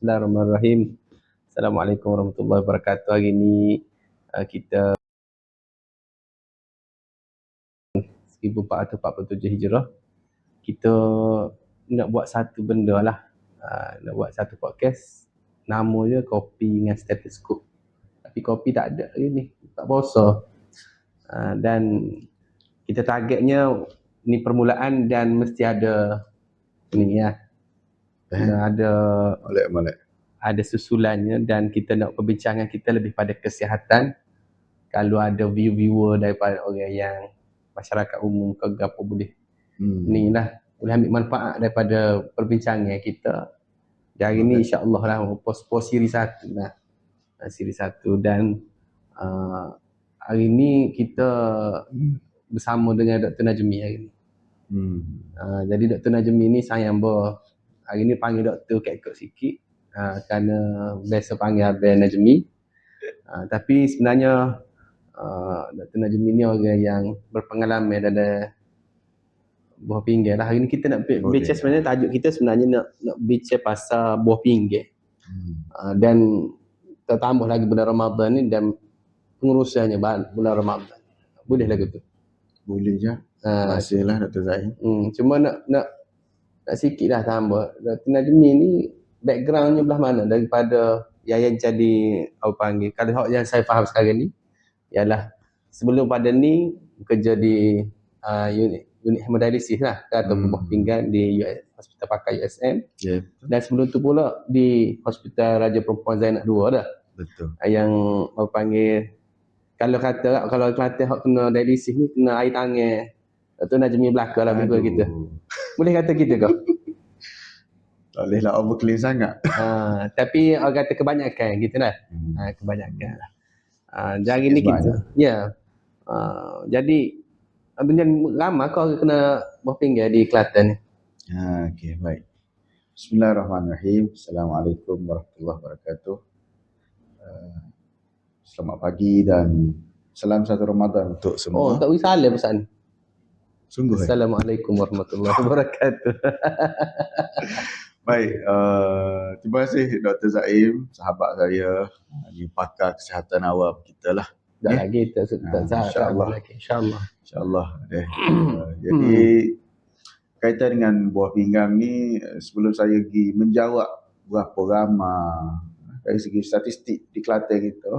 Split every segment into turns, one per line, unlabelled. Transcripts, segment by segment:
Bismillahirrahmanirrahim. Assalamualaikum warahmatullahi wabarakatuh. Hari ini kita 1447 Hijrah. Kita nak buat satu benda lah. Nak buat satu podcast. Nama dia Kopi dengan Stetoskop. Tapi kopi tak ada hari ni. Tak puasa. Dan kita targetnya ni permulaan dan mesti ada ni ya. Ada susulannya dan kita nak perbincangan kita lebih pada kesihatan. Kalau ada viewer daripada orang yang masyarakat umum ke apa boleh ni lah, boleh ambil manfaat daripada perbincangan kita. Dan hari ni insya-Allah lah post siri 1 lah. Siri 1 dan hari ni kita bersama dengan Dr. Najmi hari ni. Jadi Dr. Najmi ni sayang hari ni panggil doktor kekok sikit. Kerana biasa panggil Abang Najmi. Tapi sebenarnya Dr. Najmi ni orang yang berpengalaman dalam buah pinggir lah. Hari ni kita nak bincang, sebenarnya tajuk kita sebenarnya nak bincang pasal buah pinggir. Dan tertambah lagi bulan Ramadan ni dan pengurusannya bulan Ramadan. Boleh lagu tu?
Boleh je. Masihlah Dr. Zain.
Cuma nak sikit lah tambah. Dr. Najmi ni backgroundnya belah mana daripada yang jadi apa panggil, kalau yang saya faham sekarang ni ialah sebelum pada ni kerja di unit hemodialisis lah atau buah pinggan di Hospital Pakar USM. Dan sebelum tu pula di Hospital Raja Perempuan Zainab 2 dah.
Betul.
Yang apa panggil, kalau Kelantan hak kena dialisis ni kena air tangan Dr. Najmi belaka lah betul kita. Boleh kata kita kau?
Tak boleh lah overclaim sangat.
Tapi orang kata kebanyakan gitu lah. Kebanyakan lah. Jadi ni kita. Ya. Jadi ramai kau kena buah pinggir di Kelantan ni.
Okey, baik. Bismillahirrahmanirrahim. Assalamualaikum warahmatullahi wabarakatuh. Selamat pagi dan salam satu Ramadan untuk semua.
Tak boleh salam pesan.
Sungguh.
Assalamualaikum warahmatullahi wabarakatuh.
Baik, terima kasih Dr. Zaim, sahabat saya, di pakar kesihatan awam kita lah.
Dah lagi kita
insya-Allah.
Insya-Allah.
Jadi kaitan dengan buah pinggang ni, sebelum saya pergi menjawab berapa ramai dari segi statistik di Kelantan kita,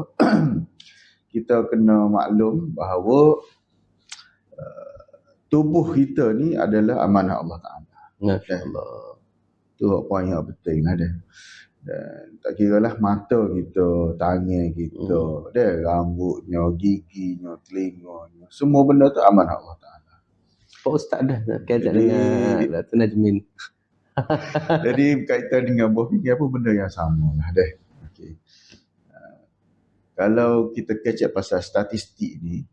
kita kena maklum bahawa tubuh kita ni adalah amanah Allah Ta'ala.
Masya-Allah.
Tu poin yang penting ada. Dan tak kiralah mata kita, tangan kita, rambutnya, giginya, telinganya, semua benda tu amanah Allah Ta'ala.
Pak Ustaz dah kaitan dengan Dr. Najmin.
Jadi berkaitan dengan buah pinggang apa benda yang sama lah deh. Okay. Kalau kita catch up pasal statistik ni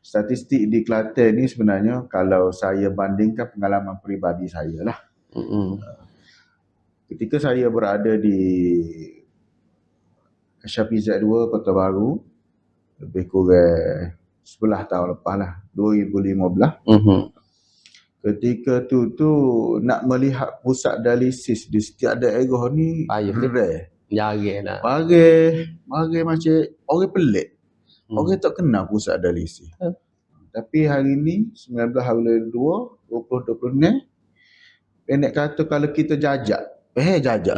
statistik di Kelantan ni sebenarnya kalau saya bandingkan pengalaman peribadi saya lah. Ketika saya berada di Syafiq Z2 Kota Baru, lebih kurang 11 tahun lepas lah, 2015. Ketika tu nak melihat pusat dialisis di setiap daerah ni
jarang lah.
Bagai macam orang pelik. Orang tak kenal pusat dialisis. Tapi hari ni 19 hari 2 2020 ni, pendek kata kalau kita jajak
jalan.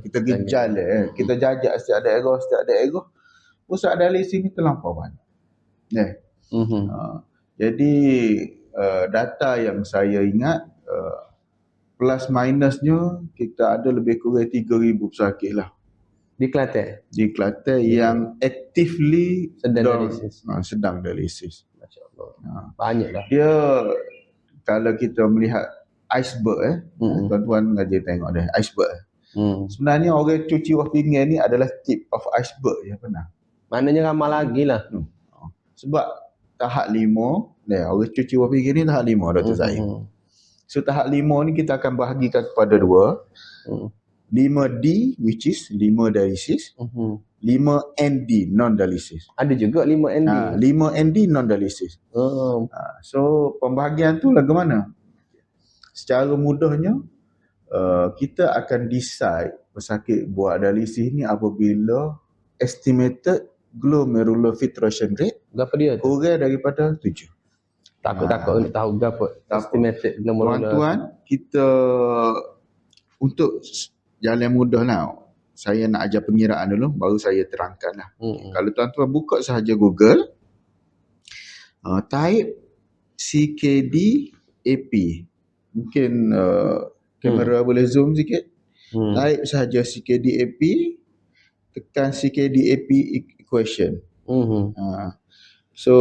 Kita jalan, kita jajak setiap daerah, pusat dialisis ni terlampau banyak. Jadi data yang saya ingat, plus minusnya kita ada lebih kurang 3,000 pesakit lah
Di Kelantan
yang actively sedang dialisis.
Masya-Allah. Banyak lah.
Dia kalau kita melihat iceberg tuan-tuan ngaji tengok deh iceberg. Sebenarnya orang cuci buah pinggang ni adalah tip of iceberg ya pernah.
Maknanya ramai lagi lah.
Sebab tahap 5, orang cuci buah pinggang ni tahap 5 Dr. Zaim. So tahap 5 ni kita akan bahagikan kepada 2. 5D which is 5 dialisis, 5ND non dialisis.
Ada juga 5ND.
5ND non dialisis. So pembahagian tu lagu mana? Secara mudahnya kita akan decide pesakit buat dialisis ni apabila estimated glomerular filtration rate
Berapa dia tu?
kurang daripada 7.
Takut nak tahu berapa estimated glomerular.
Tuan-tuan, kita untuk jalan mudah lah, saya nak ajar pengiraan dulu baru saya terangkan lah. Kalau tuan-tuan buka sahaja Google, type CKD AP, mungkin kamera boleh zoom sikit. Type sahaja CKD AP, tekan CKD AP equation. So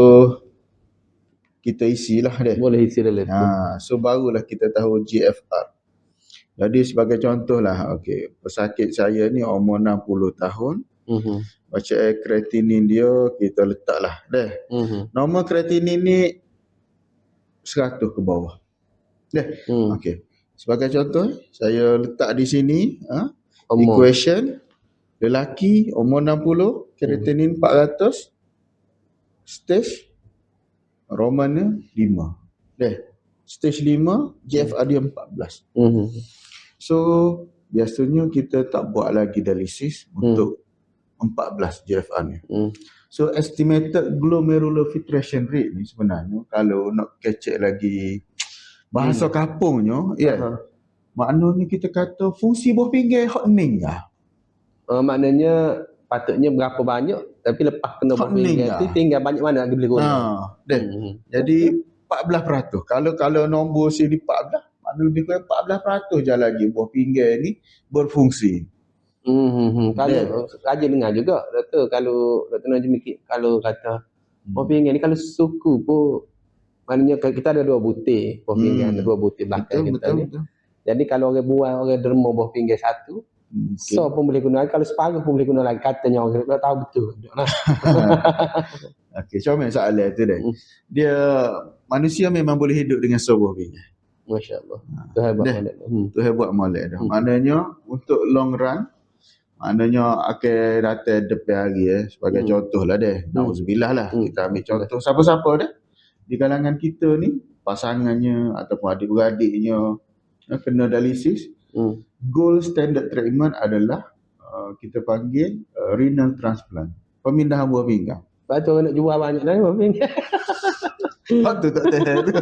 kita isilah dia.
Boleh isi dalam tu.
So barulah kita tahu GFR. Jadi sebagai contoh lah, okey, pesakit saya ni umur 60 tahun. Baca kreatinin dia kita letaklah deh. Normal kreatinin ni 100 ke bawah. Deh. Okey. Sebagai contoh, saya letak di sini equation lelaki umur 60, kreatinin 400, stage Romannya 5. Deh. Stage 5, GFR dia 14. So, biasanya kita tak buat lagi dialisis untuk 14 GFR ni. So, estimated glomerular filtration rate ni sebenarnya, kalau nak kecek lagi bahasa kapungnya, maknanya kita kata fungsi buah pinggir hot meninggal.
Maknanya patutnya berapa banyak, tapi lepas kena buah pinggir tu tinggal banyak mana lagi boleh guna.
Jadi 14%. Kalau nombor sini 14, maknanya lebih kurang 14% je lagi buah pinggir ni berfungsi.
Kalau raja dengar juga doktor, kalau Dr. Najmi kalau kata buah pinggir ni kalau suku pun, maknanya kita ada 2 butir buah pinggir, ada 2 butir belakang kita ni. Jadi kalau orang buang, orang derma buah pinggir satu, so pun boleh guna, kalau separuh pun boleh guna lagi, katanya orang tak tahu betul.
Okey, comel soalan tu dah. Dia manusia memang boleh hidup dengan sebuah pinggir.
Masya-Allah. Tu hebat molek.
Tu hebat molek dah. Maknanya untuk long run, maknanya akan datang depan hari sebagai contoh lah deh. Nauzubillah lah. Kita ambil contoh siapa-siapa dah di kalangan kita ni, pasangannya ataupun adik-beradiknya kena dialisis. Gold standard treatment adalah kita panggil renal transplant, pemindahan buah pinggang.
Lepas tu orang nak jual banyak dah buah pinggang.
Waktu tak tahu tu.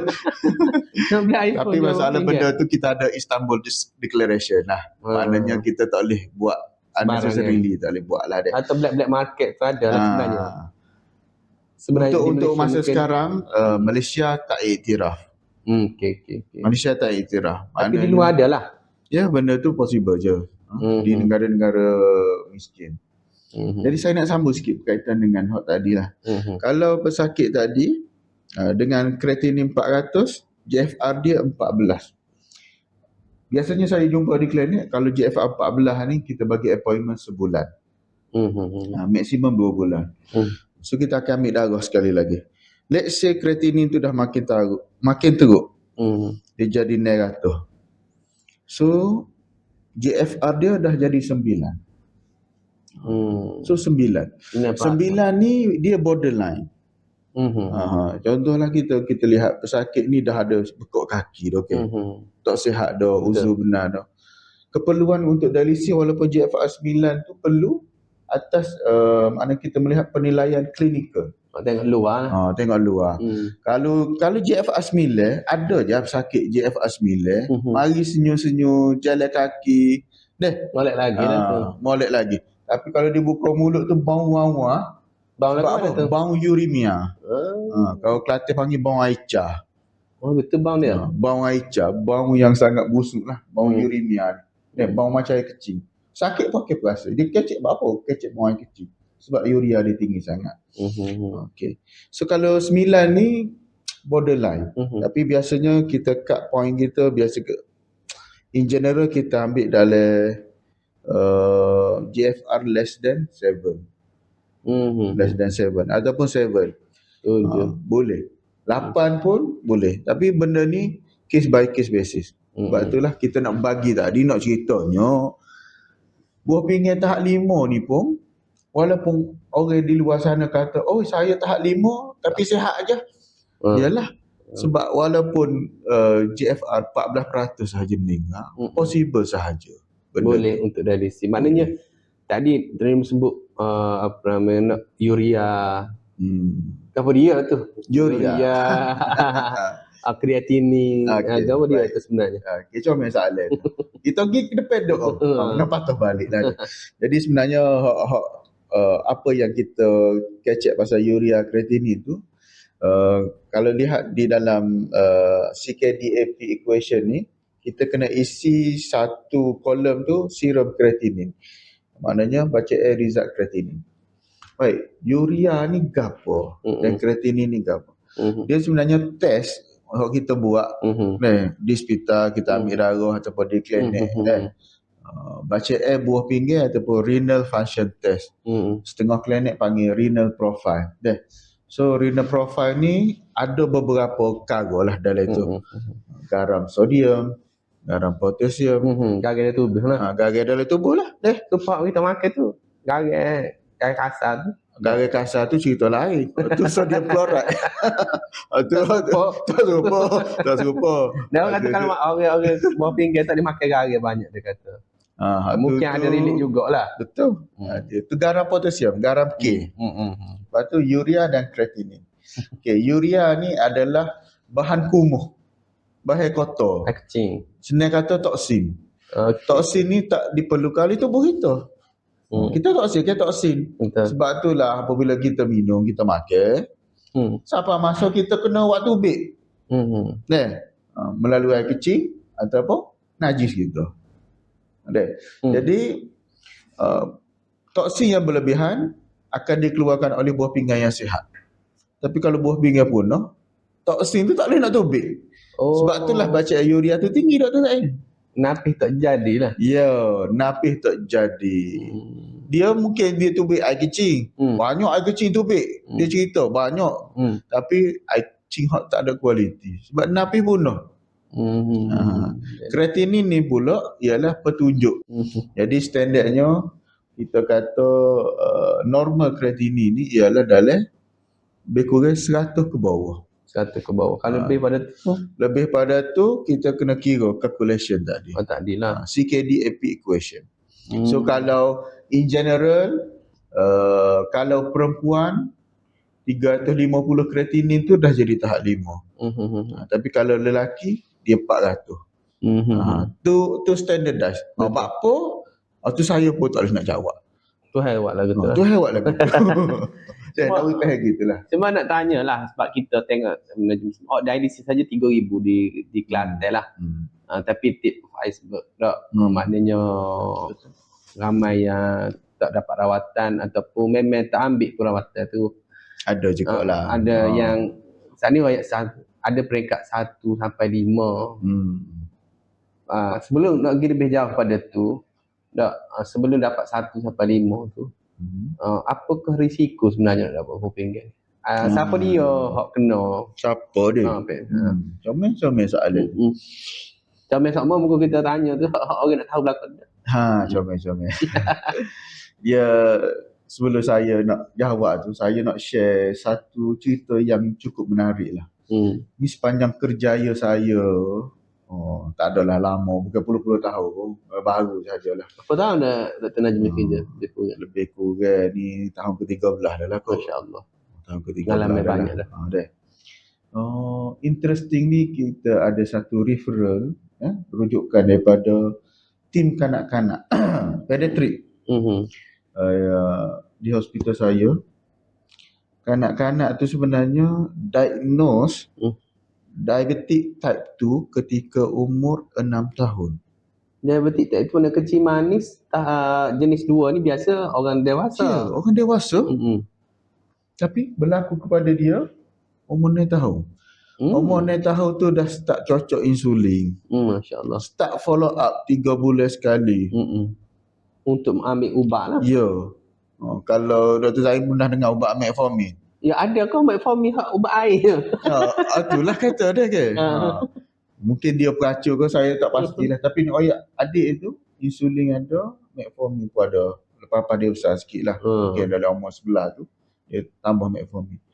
Tapi masalah benda tu kita ada Istanbul Declaration lah. Maknanya kita tak boleh buat unnecessarily, tak boleh buat lah dia.
Atau black market tu ada lah sebenarnya.
Untuk masa sekarang Malaysia tak iktiraf.
Okay.
Malaysia tak iktiraf.
Tapi di luar ada lah.
Ya, benda tu possible je. Di negara-negara miskin. Jadi saya nak sambung sikit berkaitan dengan hot tadi lah. Kalau pesakit tadi dengan kreatinin 400, GFR dia 14. Biasanya saya jumpa di klinik, kalau GFR 14 ni kita bagi appointment sebulan. Maksimum 2 bulan. So kita akan ambil darah sekali lagi. Let's say kreatinin tu dah makin teruk. Dia jadi negatif. So GFR dia dah jadi 9. So 9 ni dia borderline. Contohlah kita lihat pesakit ni dah ada bekuk kaki dah, tak sihat dah, uzur benar dah. Keperluan untuk dialisis walaupun GFR 9 tu perlu atas mana kita melihat penilaian klinikal.
Tengok luar lah.
Tengok luar. Kalau GFR 9 ada je pesakit GFR 9 mari senyum-senyum, jalan kaki,
molek lagi dah tu.
Molek lagi. Tapi kalau dia buka mulut tu bau wawa,
bau apa tu?
Bau urimia. Kalau Kelantan panggil bau aica.
Oh betul bau dia.
Bau aica, bau yang sangat busuk lah, bau urimia. Bau macam air kecil. Sakit pakai perasa. Dia kecek apa? Kecek bau air kecil. Sebab urea dia tinggi sangat. Okay. So kalau 9 ni borderline. Tapi biasanya kita cut point kita in general kita ambil dalam GFR less than 7. Less than 7 ataupun 7. Boleh. 8 pun boleh. Tapi benda ni case by case basis. Sebab itulah kita nak bagi tadi, nak ceritanya buah pinggan tahap 5 ni pun, walaupun orang di luar sana kata, oh saya tahap 5 tapi sihat aja. Yalah. Sebab walaupun GFR 14% sahaja meninggal, possible sahaja.
Boleh untuk dialisis. Maknanya tadi Dream sebut apa namanya urea. Apa dia tu?
Urea.
Kreatinin.
Okay,
Apa dia tu sebenarnya?
Okay, comel soalan. Kita pergi ke depan dok. Kenapa patah balik dah. Jadi sebenarnya apa yang kita kecek pasal urea kreatinin tu, kalau lihat di dalam CKDAP equation ni, kita kena isi satu kolom tu serum kreatinin. Maknanya baca result kreatinin. Baik, urea ni gapo dan kreatinin ni gapo? Dia sebenarnya test kalau kita buat di hospital, kita ambil darah ataupun di klinik baca buah pinggir ataupun renal function test. Setengah klinik panggil renal profile. So renal profile ni ada beberapa kargo lah dalam itu. Garam sodium, garam potasium,
garam dalam tubuh lah.
Garam dalam tubuh lah.
Tu pak kita makan tu. Garam kasar tu.
Garam kasar tu cerita lain. Tu sodium chloride. Tu serupa.
Dia kata kalau orang buah pinggir tak dimakan garam banyak dia kata. Mungkin ada relate jugalah.
Betul. Itu garam potasium, garam K. Lepas tu urea dan kreatinin. Urea ni adalah bahan kumuh, bahan kotor.
Kecing.
Senang kata toksin. Toksin ni tak diperlukan oleh tubuh kita. Kita toksin. Sebab itulah apabila kita minum, kita makan, siapa masuk kita kena waktu tubik. Melalui air kecil ataupun najis kita. Jadi toksin yang berlebihan akan dikeluarkan oleh buah pinggan yang sihat. Tapi kalau buah pinggan punah, toksin tu tak boleh nak tubik. Sebab itulah bacaan urea tu tinggi Dr. Zain.
Napih tak jadilah.
Ya, napih tak jadi. Dia mungkin dia tubik air kecil. Banyak air kecil tubik. Dia cerita banyak. Tapi air kecil tak ada kualiti. Sebab napih punah. Kreatinin ni pula ialah petunjuk. Jadi standardnya kita kata normal kreatinin ni ialah dalam lebih kurang 100 ke bawah.
100 ke bawah. Kalau lebih pada tu?
Lebih pada tu kita kena kira calculation tadi.
Tadilah.
CKDAP equation. So kalau in general kalau perempuan 350 kreatinin tu dah jadi tahap 5. Tapi kalau lelaki dia 400. Tu standardized. Apa? Tu saya pun tak boleh nak jawab.
Tu hewat lah gitu.
Tu hewat lah gitu. Saya tak boleh faham gitulah.
Cuma nak tanya lah sebab kita tengok dialisis saja 3,000 di Kelantan lah. Tapi tip of iceberg tak. Maknanya ramai yang tak dapat rawatan ataupun memang tak ambil perawatan tu.
Ada juga lah.
Ada yang saat ni ada peringkat 1 sampai 5. Sebelum nak pergi lebih jauh pada tu, sebelum dapat 1 sampai 5 tu, apakah risiko sebenarnya nak dapat buah pinggan? Siapa dia hak kena?
Siapa dia? Comel soalan.
Comel sama muka kita tanya tu orang nak tahu belakang dia.
Comel. Dia sebelum saya nak jawab tu, saya nak share satu cerita yang cukup menarik lah. Ni sepanjang kerjaya saya, tak adalah lama, bukan puluh-puluh tahun, baru sajalah.
Berapa tahun dah Dr. Najmi kerja?
Lebih kurang ni tahun ke-13 dah lah kot.
Masya Allah.
Tahun ke-13
pengalaman banyak dah.
Interesting ni kita ada satu referral, rujukan daripada tim kanak-kanak pediatrik di hospital saya. Kanak-kanak tu sebenarnya diagnose diabetik type 2 ketika umur 6 tahun.
Diabetik type 2 nak kecil manis jenis 2 ni biasa orang dewasa.
Ya, orang dewasa. Tapi berlaku kepada dia umur 6 tahun. Umur 6 tahun tu dah start cocok insulin.
Masya Allah.
Start follow up 3 bulan sekali.
Untuk ambil ubat lah.
Ya. Kalau Dr. Zain pernah dengar ubat metformin.
Ya ada kau metformin hak ubat air.
Itulah kata dia kan. Mungkin dia peracur ke saya tak pastilah. Tapi adik itu insulin ada, metformin pun ada. Lepas dia besar sikit lah. Mungkin dalam umur 11 tu dia tambah metformin.